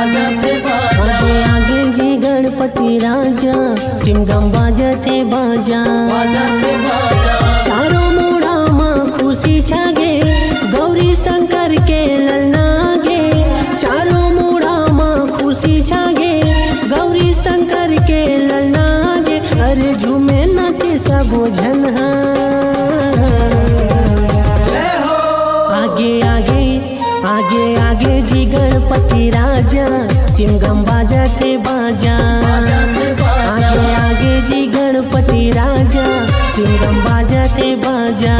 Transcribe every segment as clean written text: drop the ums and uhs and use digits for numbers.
बाजते बाजा। आगे आगे जी गणपति राजा सिमगम बाजते बाजा। बाजते बाजा। चारों मुड़ा माँ खुशी छागे गौरी शंकर के ललनागे। चारों मुड़ा माँ खुशी छागे गौरी शंकर के ललनागे। अरे झूमे नाचे सबो झन आगे आगे आगे आगे जी गणपति राजा सिमगम बाजते बाजा। आगे आगे जी गणपति राजा सिमगम बाजते बाजा।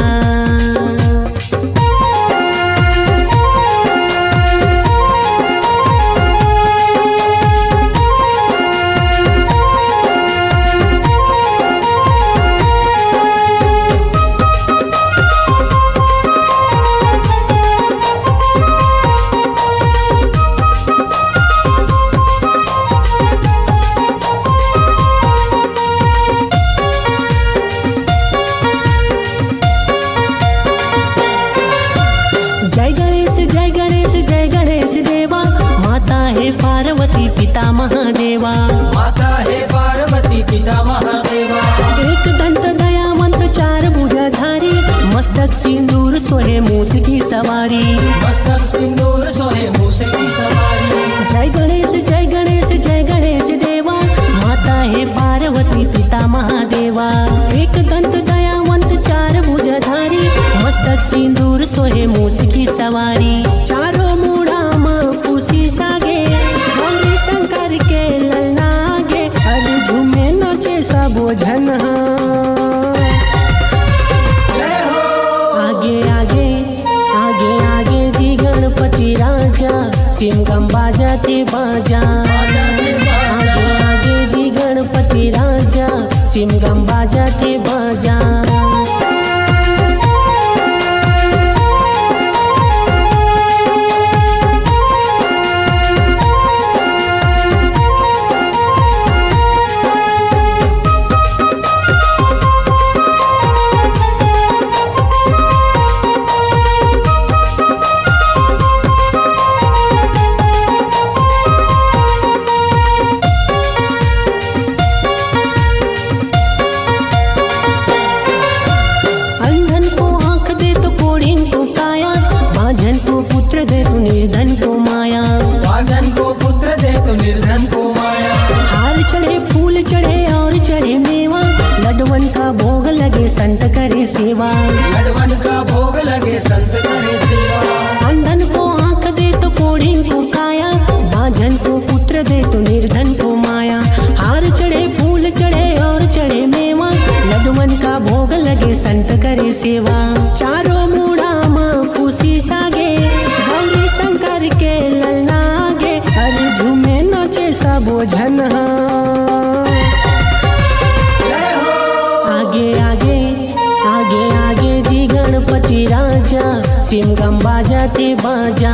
जय गणेश जय गणेश जय गणेश देवा। माता है पार्वती पिता महादेवा। माता है पार्वती पिता महादेवा। एक दंत दयावंत चार भुजाधारी मस्तक सिंदूर सोहे मूस की सवारी। मस्तक सिंदूर सोहे मूस की सवारी। जय गणेश जय गणेश जय गणेश देवा। माता है पार्वती पिता महादेवा। एक दंत दयावंत चार भुजाधारी मस्तक सिंदूर सोहे मूस की सवारी। चारों मुड़ा माँ खुशी जागे गौरी शंकर के ललनागे। अरे झूमे नाचे सबो झन आगे आगे आगे आगे जी गणपति राजा सिमगम बाजते बाजा। आगे आगे जी गणपति राजा सिमगम बाजते बाजा। निर्धन को माया। बांझन को पुत्र दे तो निर्धन को माया। हार चढ़े फूल चढ़े और चढ़े मेवा। लडवन का भोग लगे संत करे सेवा। लडवन का भोग लगे संत करे सेवा। अंधन को आंख दे तो कोढ़ीन को काया। बांझन को पुत्र दे तो निर्धन को माया। हार चढ़े फूल चढ़े और चढ़े मेवा। लडवन का भोग लगे संत करे सेवा। चारों मुड़ा माँ खुशी छागे गौरी शंकर के ललनागे। अरे झूमे नाचे सबो झन आगे आगे आगे आगे जी गणपति राजा सिमगम बाजते बाजा।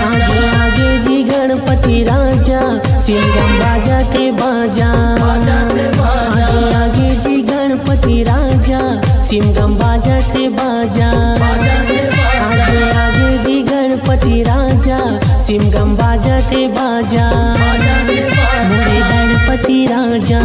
आगे आगे जी गणपति राजा सिमगम बाजते बाजा। आगे आगे जी गणपति राजा सिमगम बाजते बाजा। आगे आगे जी गणपति राजा सिमगम बाजते बाजा। मोरे गणपति राजा।